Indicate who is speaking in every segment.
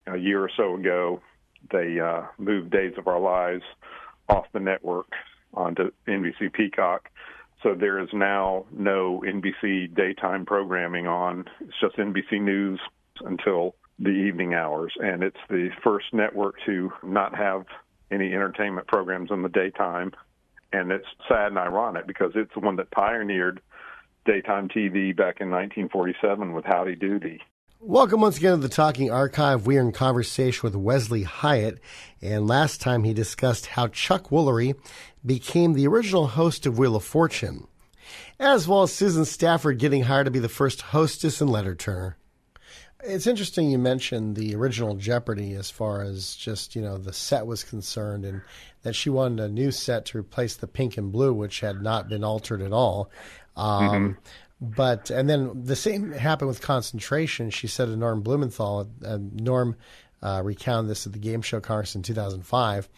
Speaker 1: a year or so ago, they moved Days of Our Lives off the network onto NBC Peacock. So there is now no NBC daytime programming on. It's just NBC News until the evening hours. And it's the first network to not have any entertainment programs in the daytime. And it's sad and ironic because it's the one that pioneered daytime TV back in 1947 with Howdy Doody.
Speaker 2: Welcome once again to the Talking Archive. We are in conversation with Wesley Hyatt, and last time he discussed how Chuck Woolery became the original host of Wheel of Fortune, as well as Susan Stafford getting hired to be the first hostess and letter turner. It's interesting you mentioned the original Jeopardy as far as just, the set was concerned, and that she wanted a new set to replace the pink and blue, which had not been altered at all. And then the same happened with Concentration. She said to Norm Blumenthal, Norm recounted this at the Game Show Congress in 2005,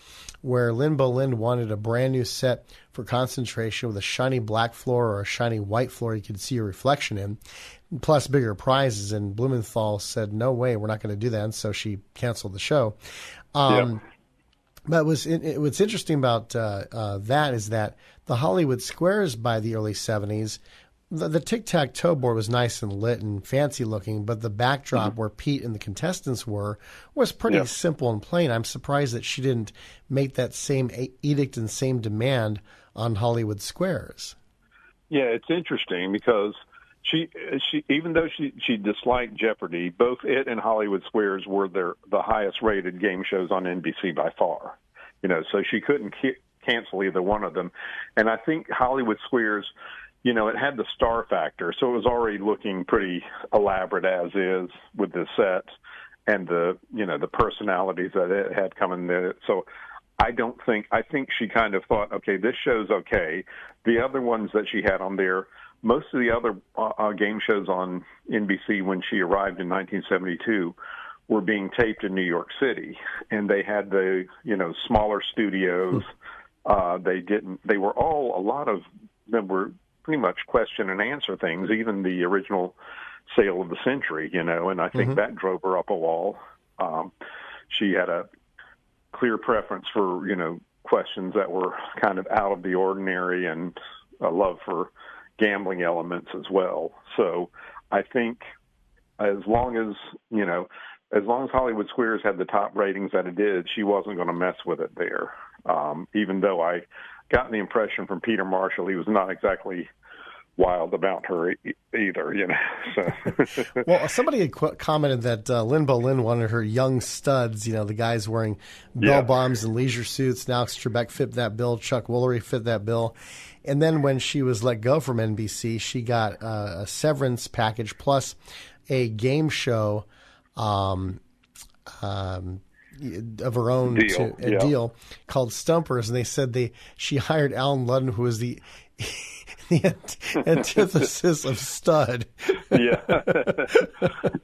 Speaker 2: where Lynn Boleyn wanted a brand new set for Concentration with a shiny black floor or a shiny white floor you could see your reflection in, plus bigger prizes. And Blumenthal said, no way, we're not going to do that. And so she canceled the show. But what's interesting about that is that the Hollywood Squares by the early 70s, the tic-tac-toe board was nice and lit and fancy looking, but the backdrop where Pete and the contestants was pretty simple and plain. I'm surprised that she didn't make that same edict and same demand on Hollywood Squares. Yeah,
Speaker 1: it's interesting because she even though she disliked Jeopardy, both it and Hollywood Squares were the highest rated game shows on NBC by far. So she couldn't cancel either one of them. And I think Hollywood Squares, it had the star factor, so it was already looking pretty elaborate as is with the set and the personalities that it had coming in. So I think she kind of thought, okay, this show's okay. The other ones that she had on there, most of the other game shows on NBC when she arrived in 1972 were being taped in New York City, and they had the, smaller studios. A lot of them were pretty much question and answer things, even the original Sale of the Century, and I think that drove her up a wall. She had a clear preference for, questions that were kind of out of the ordinary and a love for gambling elements as well. So I think as long as Hollywood Squares had the top ratings that it did, she wasn't going to mess with it there. Even though I got the impression from Peter Marshall he was not exactly wild about her either, So.
Speaker 2: Well, somebody had commented that Lynn Boleyn wanted her young studs, the guys wearing bell bombs and leisure suits. Alex Trebek fit that bill. Chuck Woolery fit that bill. And then when she was let go from NBC, she got a severance package plus a game show of her own deal called Stumpers, and they said she hired Alan Ludden, who was the antithesis of stud.
Speaker 1: Yeah,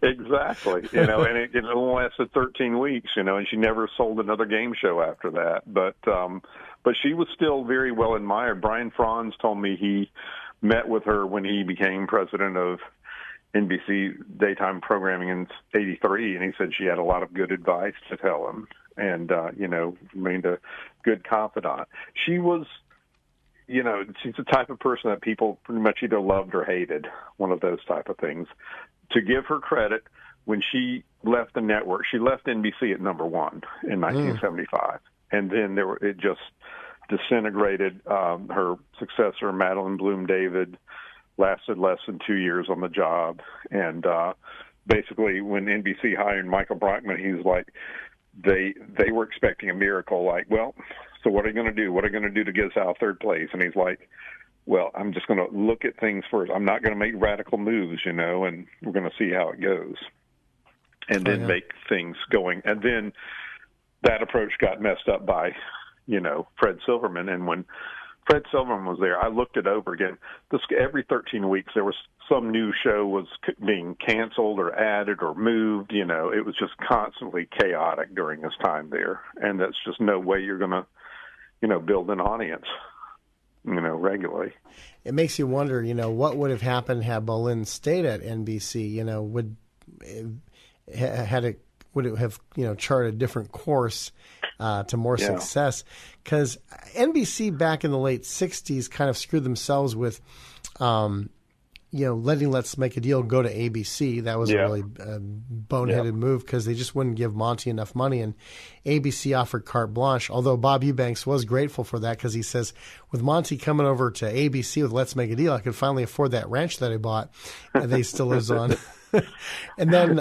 Speaker 1: exactly. And it only lasted 13 weeks. And she never sold another game show after that. But she was still very well admired. Brian Franz told me he met with her when he became president of NBC daytime programming in '83, and he said she had a lot of good advice to tell him, and remained a good confidant. She was, she's the type of person that people pretty much either loved or hated. One of those type of things. To give her credit, when she left the network, she left NBC at number one in 1975, and then it just disintegrated. Her successor, Madeline Bloom David, lasted less than 2 years on the job. And basically when NBC hired Michael Brockman, he was like, they were expecting a miracle, like, well, so what are you going to do? What are you going to do to get us out of third place? And he's like, well, I'm just going to look at things first. I'm not going to make radical moves, and we're going to see how it goes. And then make things going. And then that approach got messed up by, Fred Silverman. And when Fred Silverman was there, I looked it over again. Every 13 weeks, there was some new show was being canceled or added or moved. It was just constantly chaotic during this time there. And that's just no way you're going to, build an audience, regularly.
Speaker 2: It makes you wonder, what would have happened had Boleyn stayed at NBC? would it have charted a different course to more success? Because NBC back in the late '60s kind of screwed themselves with. Letting Let's Make a Deal go to ABC. That was a really boneheaded move because they just wouldn't give Monty enough money. And ABC offered carte blanche, although Bob Eubanks was grateful for that because he says, with Monty coming over to ABC with Let's Make a Deal, I could finally afford that ranch that I bought. And they still lives on. And then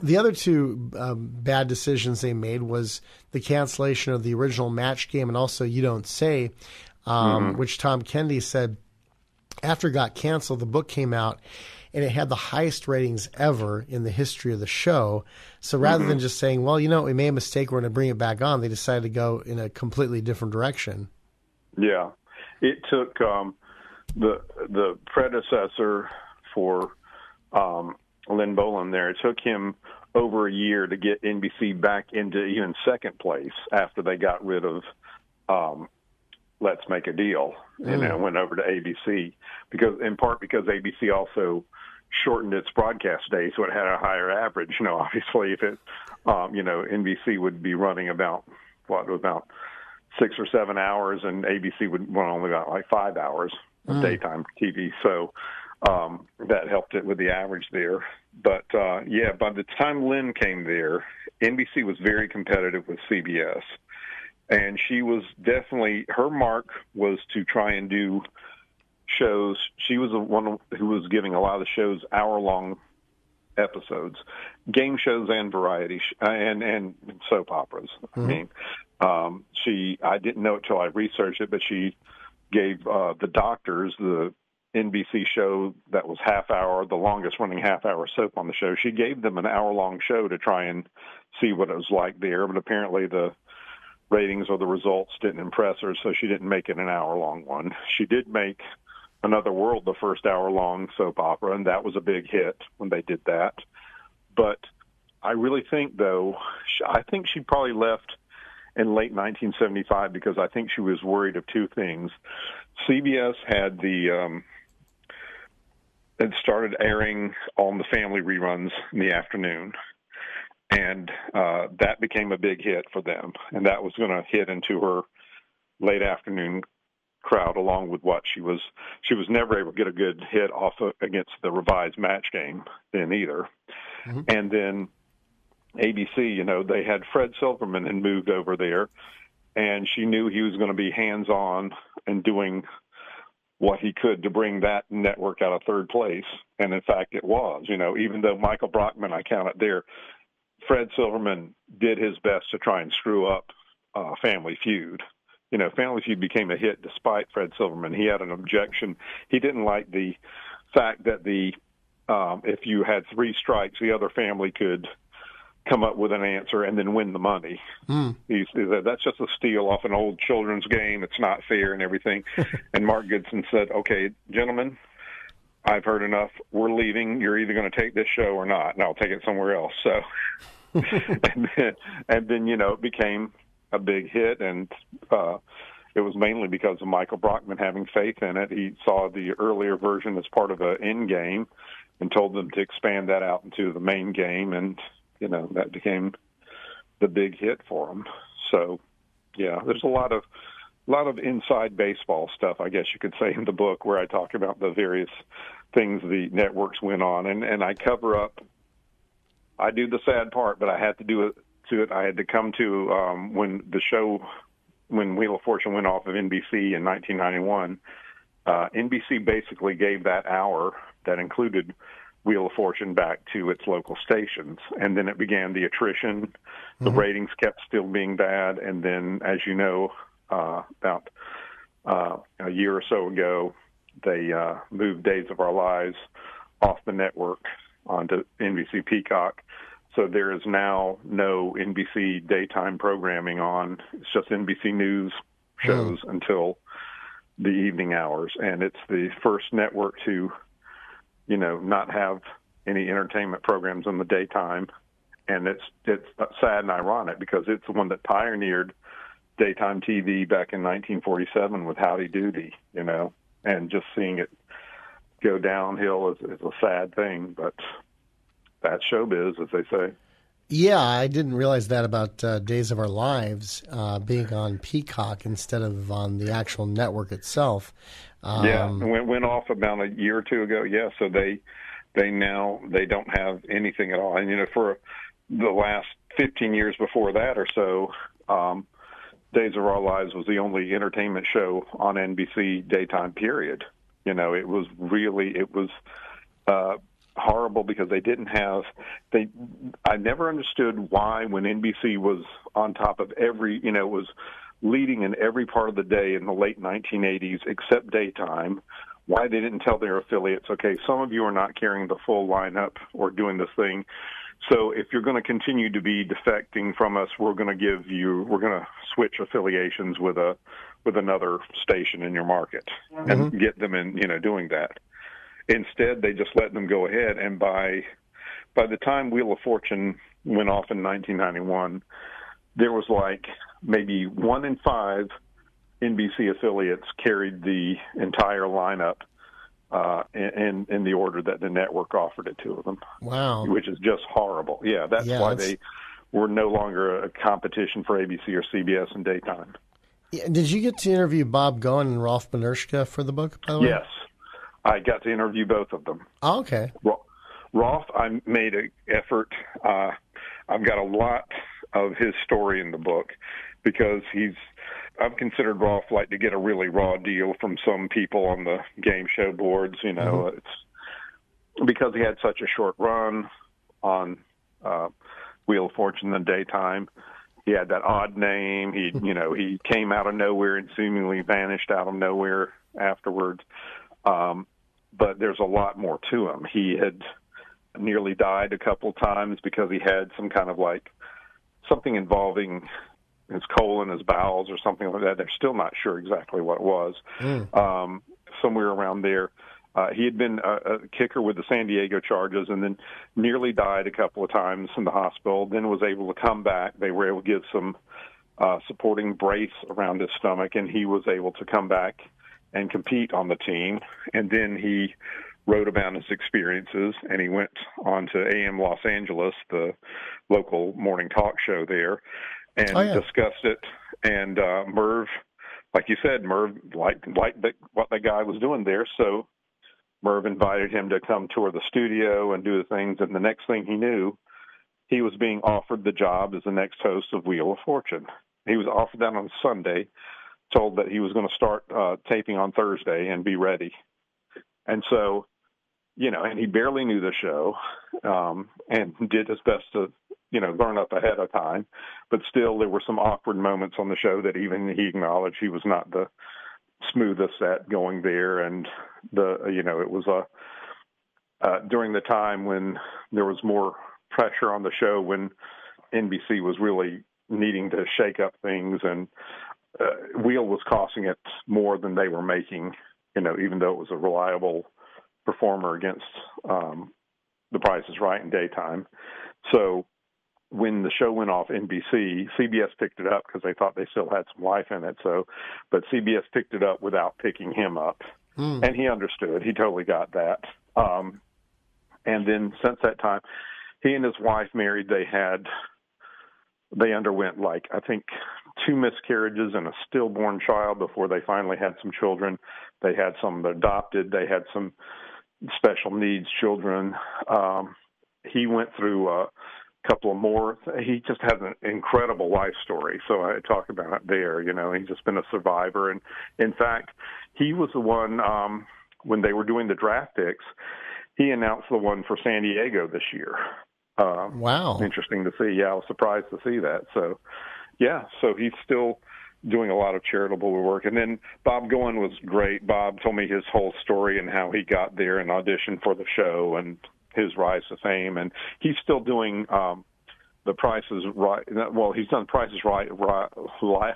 Speaker 2: the other two bad decisions they made was the cancellation of the original Match Game and also You Don't Say, which Tom Kennedy said, after it got canceled, the book came out, and it had the highest ratings ever in the history of the show. So rather than just saying, well, we made a mistake, we're going to bring it back on, they decided to go in a completely different direction.
Speaker 1: Yeah. It took the predecessor for Lynn Boland there, it took him over a year to get NBC back into even second place after they got rid of Let's Make a Deal, went over to ABC in part because ABC also shortened its broadcast day, so it had a higher average. Obviously, if it, NBC would be running about 6 or 7 hours, and ABC would run only about like 5 hours of daytime TV. So that helped it with the average there. But by the time Lynn came there, NBC was very competitive with CBS. And she was definitely, her mark was to try and do shows. She was the one who was giving a lot of the shows hour-long episodes, game shows and variety and soap operas. I didn't know it till I researched it, but she gave the Doctors, the NBC show that was half-hour, the longest-running half-hour soap on the show. She gave them an hour-long show to try and see what it was like there, but apparently the ratings or the results didn't impress her, so she didn't make it an hour-long one. She did make Another World the first hour-long soap opera, and that was a big hit when they did that. But I really think, though, I think she probably left in late 1975 because I think she was worried of two things. CBS had had started airing on the family reruns in the afternoon. And that became a big hit for them, and that was going to hit into her late afternoon crowd, along with what she was never able to get a good hit off against the revised Match Game then either. And then ABC, they had Fred Silverman had moved over there, and she knew he was going to be hands-on and doing what he could to bring that network out of third place. And in fact, it was, even though Michael Brockman, I counted there, Fred Silverman did his best to try and screw up Family Feud. Family Feud became a hit despite Fred Silverman. He had an objection. He didn't like the fact that if you had 3 strikes, the other family could come up with an answer and then win the money. He said, that's just a steal off an old children's game. It's not fair and everything. And Mark Goodson said, okay, gentlemen, I've heard enough. We're leaving. You're either going to take this show or not, and I'll take it somewhere else. So, and then it became a big hit, and it was mainly because of Michael Brockman having faith in it. He saw the earlier version as part of an end game, and told them to expand that out into the main game, and that became the big hit for him. So, there's a lot of inside baseball stuff, I guess you could say, in the book where I talk about the various things the networks went on. And I cover up, I do the sad part, but I had to do it to it. I had to come to when Wheel of Fortune went off of NBC in 1991, NBC basically gave that hour that included Wheel of Fortune back to its local stations. And then it began the attrition. The ratings kept still being bad. And then, as you know, about a year or so ago, they moved Days of Our Lives off the network onto NBC Peacock. So there is now no NBC daytime programming on. It's just NBC News shows until the evening hours. And it's the first network to, not have any entertainment programs in the daytime. And it's sad and ironic because it's the one that pioneered daytime TV back in 1947 with Howdy Doody, and just seeing it go downhill is a sad thing, but that's showbiz, as they say.
Speaker 2: Yeah, I didn't realize that about Days of Our Lives being on Peacock instead of on the actual network itself.
Speaker 1: Yeah, it went off about a year or two ago. Yeah, so they don't have anything at all. And for the last 15 years before that or so, Days of Our Lives was the only entertainment show on NBC daytime. Period. It was horrible because I never understood why, when NBC was on top of was leading in every part of the day in the late 1980s except daytime, why they didn't tell their affiliates, okay, some of you are not carrying the full lineup or doing this thing, so if you're going to continue to be defecting from us, we're going to switch affiliations with another station in your market and get them in, doing that. Instead, they just let them go ahead, and by the time Wheel of Fortune went off in 1991, there was like maybe 1 in 5 NBC affiliates carried the entire lineup in the order that the network offered it to them.
Speaker 2: Wow.
Speaker 1: Which is just horrible. Yeah, that's why they were no longer a competition for ABC or CBS in daytime.
Speaker 2: Yeah, did you get to interview Bob Goen and Rolf Benirschke for the book, by the way?
Speaker 1: Yes. I got to interview both of them.
Speaker 2: Oh, okay.
Speaker 1: Rolf, I made an effort. I've got a lot of his story in the book because I've considered Rolf like to get a really raw deal from some people on the game show boards. It's because he had such a short run on Wheel of Fortune in the daytime. He had that odd name. He came out of nowhere and seemingly vanished out of nowhere afterwards. But there's a lot more to him. He had nearly died a couple of times because he had some kind of something involving his colon, his bowels, or something like that. They're still not sure exactly what it was. Somewhere around there. He had been a kicker with the San Diego Chargers and then nearly died a couple of times in the hospital, then was able to come back. They were able to give some supporting brace around his stomach, and he was able to come back and compete on the team. And then he wrote about his experiences, and he went on to AM Los Angeles, the local morning talk show there, and discussed it. And Merv, like you said, Merv liked what the guy was doing there, so Merv invited him to come tour the studio and do the things, and the next thing he knew, he was being offered the job as the next host of Wheel of Fortune. He was offered that on Sunday, told that he was going to start taping on Thursday and be ready. And so, and he barely knew the show and did his best to, learn up ahead of time. But still, there were some awkward moments on the show that even he acknowledged he was not the smoothest at going there. And it was during the time when there was more pressure on the show, when NBC was really needing to shake up things, and Wheel was costing it more than they were making, even though it was a reliable performer against The Price is Right in daytime. So when the show went off NBC, CBS picked it up because they thought they still had some life in it. But CBS picked it up without picking him up. And he understood. He totally got that. And then since that time, he and his wife married. They underwent I think 2 miscarriages and a stillborn child before they finally had some children. They had some adopted. They had some special needs children. He went through a couple of more. He just has an incredible life story. So I talk about it there. He's just been a survivor. And in fact, he was the one, when they were doing the draft picks, he announced the one for San Diego this year.
Speaker 2: Wow.
Speaker 1: Interesting to see. Yeah, I was surprised to see that. So, yeah, so he's still doing a lot of charitable work. And then Bob Goen was great. Bob told me his whole story and how he got there and auditioned for the show and his rise to fame. And he's still doing the Price is Right. Well, he's done Price is Right live,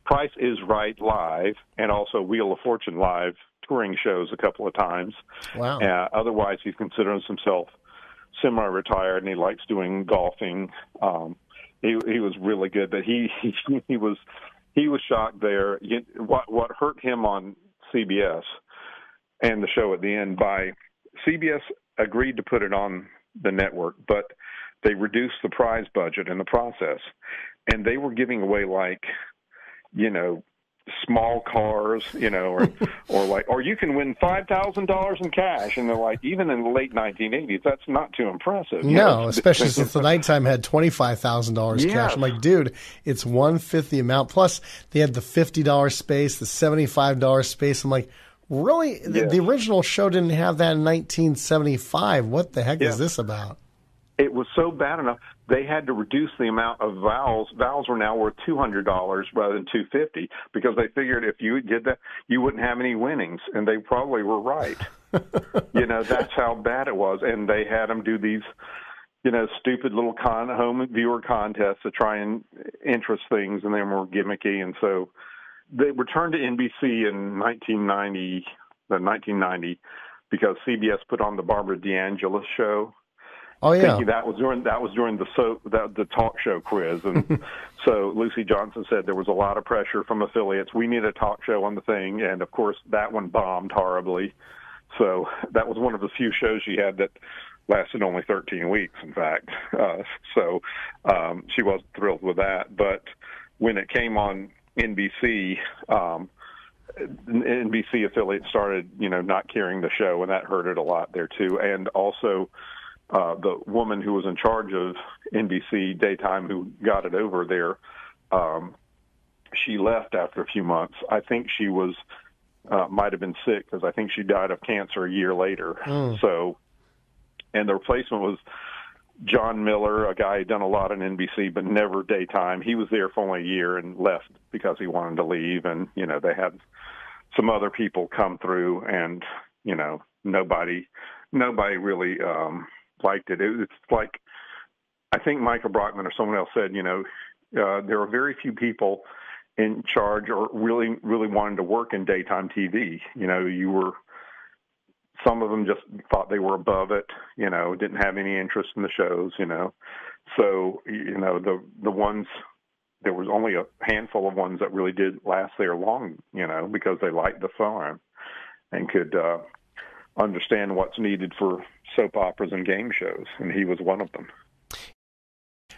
Speaker 1: Price is Right live, and also Wheel of Fortune live touring shows a couple of times.
Speaker 2: Wow.
Speaker 1: Otherwise, he considers himself semi-retired, and he likes doing golfing. He was really good, but he was shocked there. What hurt him on CBS and the show at the end, by CBS agreed to put it on the network, but they reduced the prize budget in the process, and they were giving away small cars, or you can win $5,000 in cash. And they're like, even in the late 1980s, that's not too impressive.
Speaker 2: No, especially since the nighttime had $25,000 cash. I'm like, dude, it's 1/5 the amount. Plus, they had the $50 space, the $75 space. I'm like, really? The original show didn't have that in 1975. What the heck is this about?
Speaker 1: It was so bad enough they had to reduce the amount of vowels. Vowels were now worth $200 rather than $250 because they figured if you did that, you wouldn't have any winnings, and they probably were right. That's how bad it was, and they had them do these, stupid little home viewer contests to try and interest things, and they were more gimmicky, and so they returned to NBC in 1990 because CBS put on the Barbara DeAngelis show.
Speaker 2: Oh yeah,
Speaker 1: thinking that was during the talk show quiz, and so Lucy Johnson said there was a lot of pressure from affiliates. We need a talk show on the thing, and of course that one bombed horribly. So that was one of the few shows she had that lasted only 13 weeks, in fact. So she wasn't thrilled with that. But when it came on NBC, NBC affiliates started, not carrying the show, and that hurt it a lot there too. And also, the woman who was in charge of NBC daytime who got it over there, she left after a few months. I think she was might have been sick because I think she died of cancer a year later. So, and the replacement was John Miller, a guy who'd done a lot on NBC but never daytime. He was there for only a year and left because he wanted to leave. And they had some other people come through, and nobody really liked it. It's like, I think Michael Brockman or someone else said, there are very few people in charge or really, really wanted to work in daytime TV. Some of them just thought they were above it, didn't have any interest in the shows, So, the ones, there was only a handful of ones that really did last there long, because they liked the farm and could understand what's needed for soap operas and game shows, and he was one of them.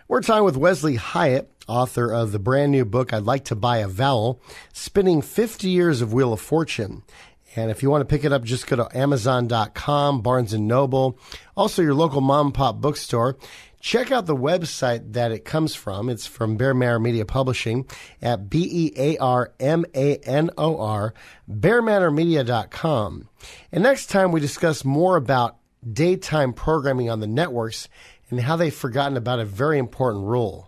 Speaker 2: We're talking with Wesley Hyatt, author of the brand new book, I'd Like to Buy a Vowel, Spinning 50 Years of Wheel of Fortune. And if you want to pick it up, just go to Amazon.com, Barnes & Noble, also your local mom and pop bookstore. Check out the website that it comes from. It's from Bear Manor Media Publishing at BEARMANOR, bearmanormedia.com. And next time we discuss more about daytime programming on the networks and how they've forgotten about a very important rule.